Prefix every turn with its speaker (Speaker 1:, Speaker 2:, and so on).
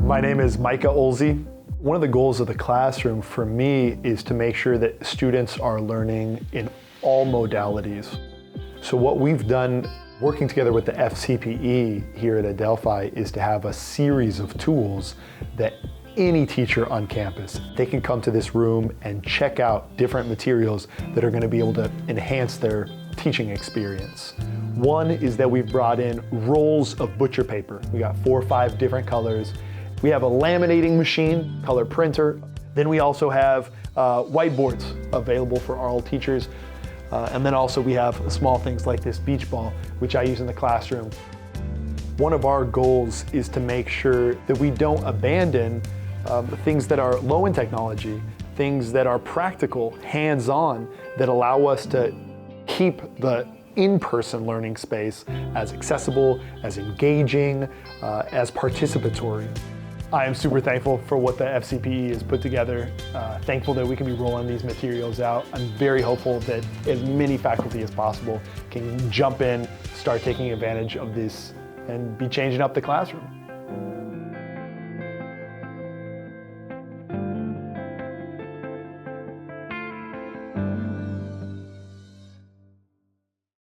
Speaker 1: My name is Micah Oelze. One of the goals of the classroom for me is to make sure that students are learning in all modalities. So what we've done working together with the FCPE here at Adelphi is to have a series of tools that any teacher on campus, they can come to this room and check out different materials that are going to be able to enhance their teaching experience. One is that we've brought in rolls of butcher paper. We got 4 or 5 different colors. We have a laminating machine, color printer. Then we also have whiteboards available for all teachers. And then also we have small things like this beach ball, which I use in the classroom. One of our goals is to make sure that we don't abandon things that are low in technology, things that are practical, hands-on, that allow us to keep the in-person learning space as accessible, as engaging, as participatory. I am super thankful for what the FCPE has put together, thankful that we can be rolling these materials out. I'm very hopeful that as many faculty as possible can jump in, start taking advantage of this, and be changing up the classroom.